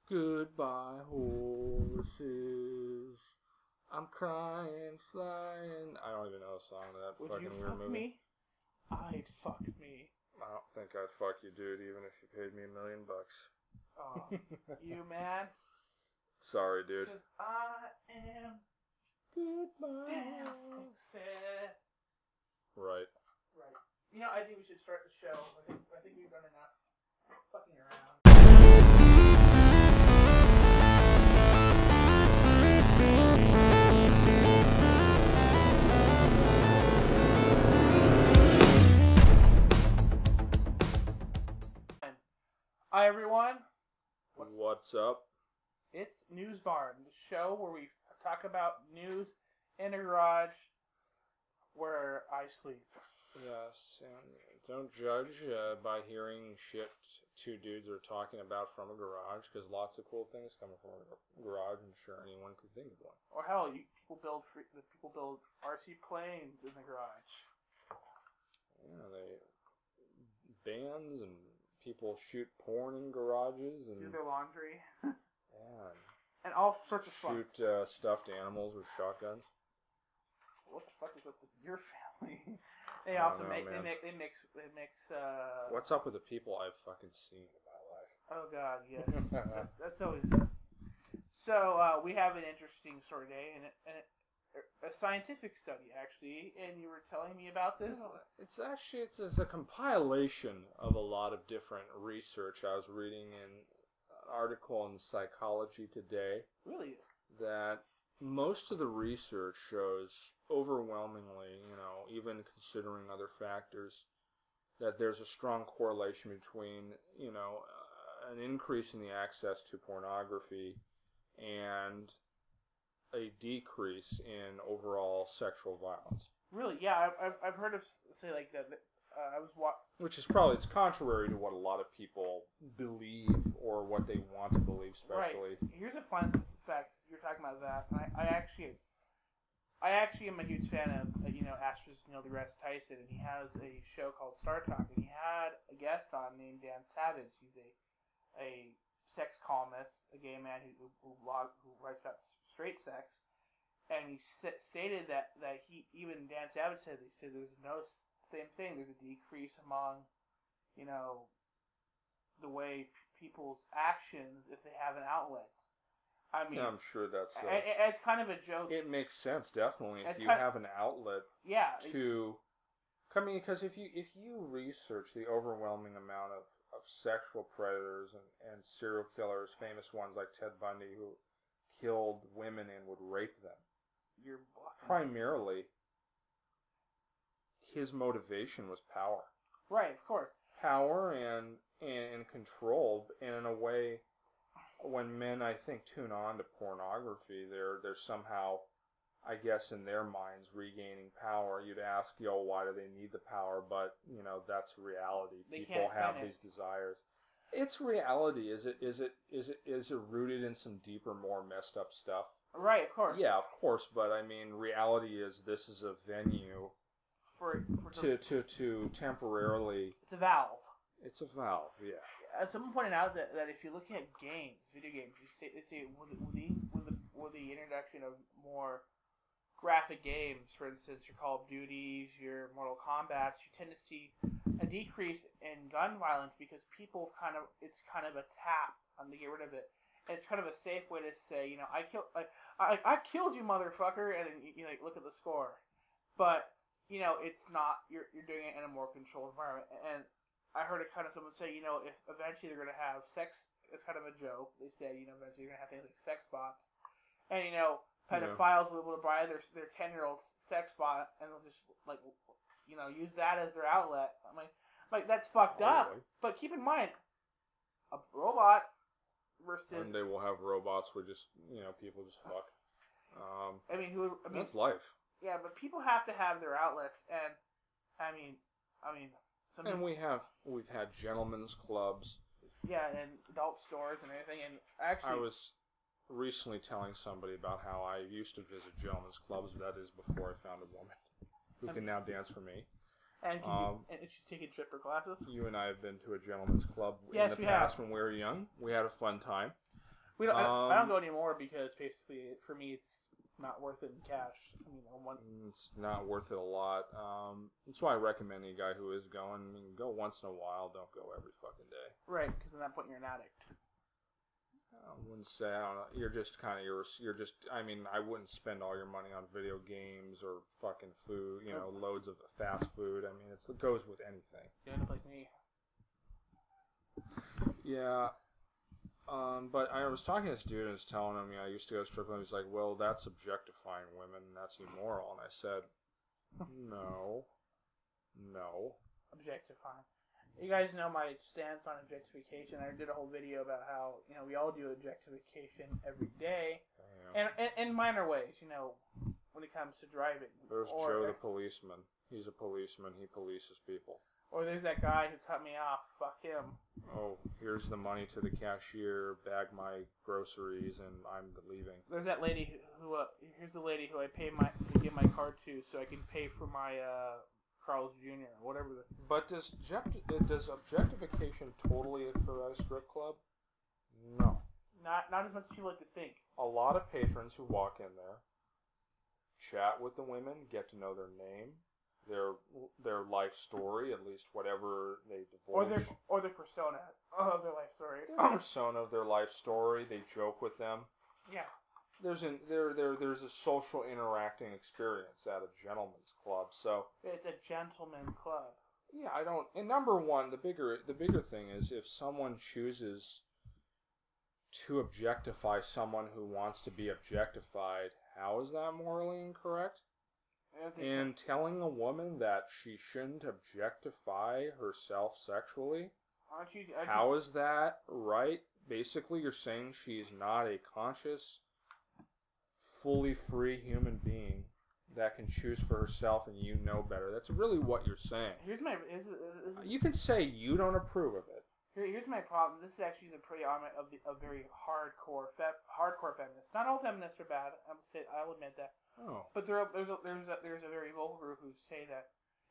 Goodbye, horses. I'm crying, flying. I don't even know the song of that Would fucking you weird fuck movie. me? I'd fuck me. I don't think I'd fuck you, dude, even if you paid me $1 million. Oh, you man? Sorry, dude. Because I am Goodbye. dancing sad. Right. Right. You know, I think we should start the show. I think we've done enough fucking around. Hi everyone. What's up? It's News Barn, the show where we talk about news in a garage where I sleep. Yes, and don't judge by hearing shit two dudes are talking about from a garage, because lots of cool things coming from a garage, and sure anyone could think of one. Or hell, people build RC planes in the garage. Yeah, bands and people shoot porn in garages and Do their laundry. yeah, And all sorts of fun. shoot stuffed animals with shotguns. What the fuck is up with your family? They also know, make man. they mix. What's up with the people I've fucking seen in my life? Oh God, yes. that's always. So we have an interesting story today, and a scientific study actually, and you were telling me about this. It's a compilation of a lot of different research. I was reading in an article in Psychology Today Really? that most of the research shows overwhelmingly, even considering other factors, that there's a strong correlation between, an increase in the access to pornography and a decrease in overall sexual violence. Really? Yeah, I've heard of say like that. Which is probably, it's contrary to what a lot of people believe or what they want to believe, especially. Right. Here's a fun fact. You're talking about that. I actually am a huge fan of actress Neil deGrasse Tyson, and he has a show called Star Talk, and he had a guest on named Dan Savage. He's a sex columnist, a gay man who writes about straight sex, and he stated that even Dan Savage said there's no same thing. There's a decrease among the way people's actions if they have an outlet. I mean, Yeah, I'm sure that's it's kind of a joke. It makes sense, definitely, if It's you have an outlet. Yeah. Because if you research the overwhelming amount of sexual predators and serial killers, famous ones like Ted Bundy, who killed women and would rape them, You're bluffing. primarily his motivation was power. Right, of course. Power and control, and in a way, when men, I think, tune on to pornography, they're somehow, I guess, in their minds, regaining power. You'd ask, why do they need the power? But, that's reality. People have these desires. It's reality. Is it rooted in some deeper, more messed up stuff? Right, of course. Yeah, of course. But I mean, reality is this is a venue to temporarily. It's a valve. It's a valve. Yeah. Someone pointed out that if you're looking at video games, they say with the introduction of more graphic games, for instance, your Call of Duties, your Mortal Kombats, you tend to see a decrease in gun violence because people it's kind of a tap on to get rid of it. And it's kind of a safe way to say, I killed you, motherfucker, and you look at the score. But it's not. You're doing it in a more controlled environment. And I heard someone say, if eventually they're going to have sex, it's kind of a joke. They say, eventually you're going to have things like sex bots. And, pedophiles will be able to buy their 10-year-old sex bot and they'll just, use that as their outlet. I'm like that's fucked up. But keep in mind, a robot versus... One day we'll have robots where just, people just fuck. That's life. Yeah, but people have to have their outlets, and, And we've had gentlemen's clubs. Yeah, and adult stores and everything. And actually, I was recently telling somebody about how I used to visit gentlemen's clubs. That is before I found a woman who can now dance for me. And she's taking stripper classes. You and I have been to a gentlemen's club in the past when we were young. We had a fun time. We don't. I don't go anymore because basically, for me, it's not worth it in cash. It's not worth it a lot. That's why I recommend a guy who is going. I mean, go once in a while. Don't go every fucking day. Right, because at that point you're an addict. I wouldn't say. I don't know. You're just kind of. You're just. I mean, I wouldn't spend all your money on video games or fucking food. Loads of fast food. I mean, it goes with anything. You end up like me. Yeah. But I was talking to this dude and I was telling him, I used to go to strip clubs. He's like, well, that's objectifying women. That's immoral. And I said, no. Objectifying. You guys know my stance on objectification. I did a whole video about how, we all do objectification every day. And in minor ways, when it comes to driving. There's Joe the policeman. He's a policeman. He polices people. Or there's that guy who cut me off. Fuck him. Oh, here's the money to the cashier. Bag my groceries, and I'm leaving. There's that lady who. Here's the lady who I give my card to, so I can pay for my Carl's Jr. or whatever. But does objectification totally occur at a strip club? No. Not as much as people like to think. A lot of patrons who walk in there, chat with the women, get to know their name. Their life story, at least whatever they divulge. Or their persona of their life story. Their persona of their life story. They joke with them. Yeah. There's a social interacting experience at a gentleman's club. So it's a gentleman's club. Yeah, I don't. And number one, the bigger thing is if someone chooses to objectify someone who wants to be objectified, how is that morally incorrect? And telling a woman that she shouldn't objectify herself sexually, how is that right? Basically, you're saying she's not a conscious, fully free human being that can choose for herself, and you know better. That's really what you're saying. You can say you don't approve of it. Here's my problem. This is actually a pretty a very hardcore feminist. Not all feminists are bad. I'll admit that. Oh. But there's a very vocal group who say that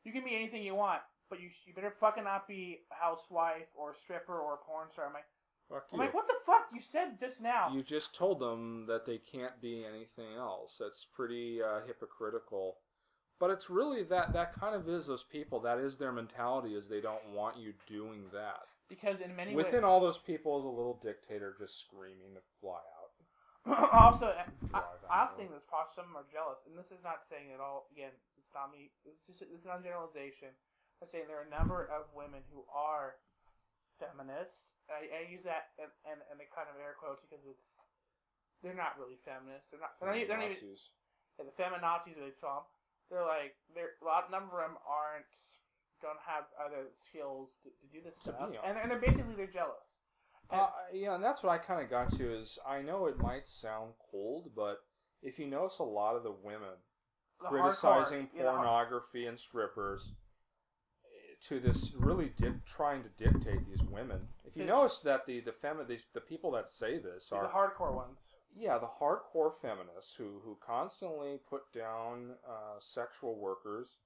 you can be anything you want, but you better fucking not be a housewife or a stripper or a porn star. I'm like, what the fuck? You said just now. You just told them that they can't be anything else. That's pretty hypocritical. But it's really that kind of is those people. That is their mentality, is they don't want you doing that. Because in many ways... Within all those people is a little dictator just screaming to fly out. Also, I also think that some are jealous. And this is not saying at all, again, it's not me. It's not a generalization. I'm saying there are a number of women who are feminists. I use that in a kind of air quotes because they're not really feminists. They're not even... Yeah, the feminazis, they call them. They're like, a number of them don't have other skills to do this stuff, and they're basically jealous. And that's what I kind of got to is, I know it might sound cold, but if you notice a lot of the women criticizing pornography and strippers to this really trying to dictate these women. If you notice that the people that say this are the hardcore ones. Yeah, the hardcore feminists who constantly put down sexual workers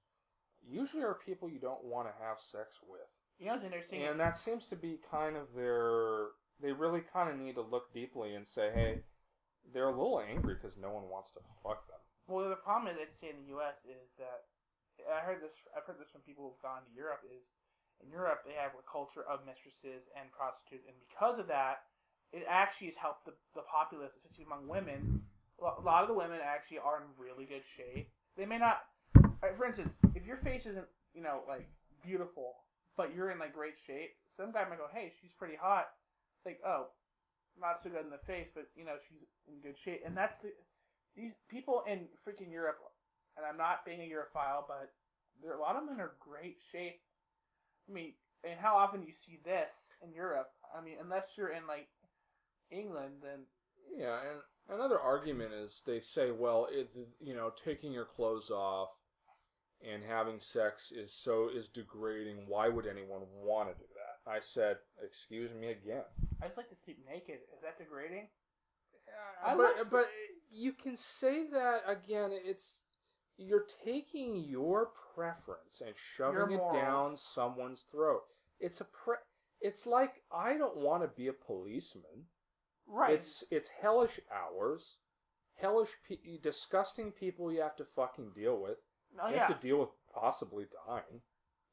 usually are people you don't want to have sex with. You know what's interesting? And that seems to be kind of they really kind of need to look deeply and say, hey, they're a little angry because no one wants to fuck them. Well, the problem is, I'd say in the U.S. is that, I've heard this from people who've gone to Europe, is in Europe they have a culture of mistresses and prostitutes, and because of that, it actually has helped the populace, especially among women. A lot of the women actually are in really good shape. They may not, for instance, if your face isn't, like, beautiful, but you're in, like, great shape, some guy might go, hey, she's pretty hot. Like, oh, not so good in the face, but, she's in good shape. And that's these people in freaking Europe, and I'm not being a Europhile, but a lot of them are great shape. I mean, and how often do you see this in Europe? I mean, unless you're in, like, England, then... Yeah, and another argument is they say, well, taking your clothes off and having sex is degrading. Why would anyone want to do that? I said, excuse me again. I just like to sleep naked. Is that degrading? But you can say that again. You're taking your preference and shoving it down someone's throat. It's like, I don't want to be a policeman, Right. It's hellish hours, disgusting people you have to fucking deal with. Oh, You have to deal with possibly dying.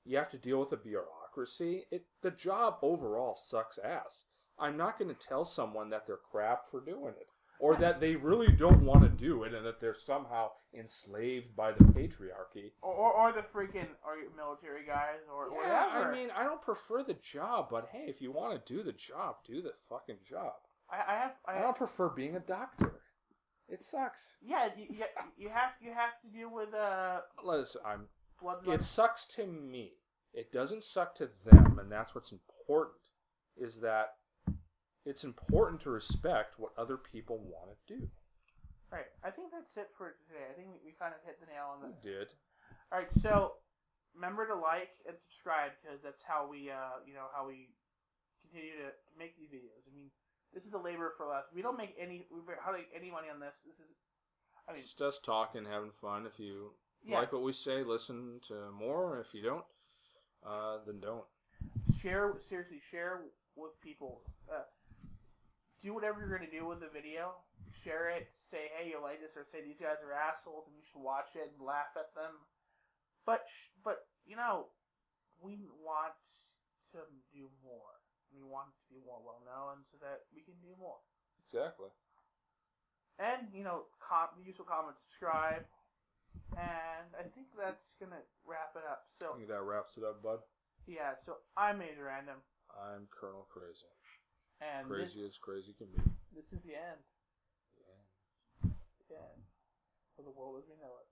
You have to deal with a bureaucracy. The job overall sucks ass. I'm not going to tell someone that they're crap for doing it. Or that they really don't want to do it and that they're somehow enslaved by the patriarchy. Or the freaking military guys or whatever. I mean, I don't prefer the job, but hey, if you want to do the job, do the fucking job. I don't prefer being a doctor. It sucks. Yeah, you have to deal with Listen, blood. It sucks to me. It doesn't suck to them, and that's what's important. Is that it's important to respect what other people want to do. Right. I think that's it for today. I think we kind of hit the nail on the. We did. All right. So remember to like and subscribe because that's how we how we continue to make these videos. I mean, this is a labor for us. We don't make any money on this. This is, I mean, just us talking, having fun. If you like what we say, listen to more. If you don't, then don't. Share with people. Do whatever you're going to do with the video. Share it. Say, hey, you like this, or say these guys are assholes and you should watch it and laugh at them. But we want to do more. We want to be more well known so that we can do more. Exactly. And the usual comment, subscribe, and I think that's gonna wrap it up. So I think that wraps it up, bud. Yeah. So I'm Major Random. I'm Colonel Crazy. And crazy as crazy can be. This is the end. The end. The end of the world as we know it.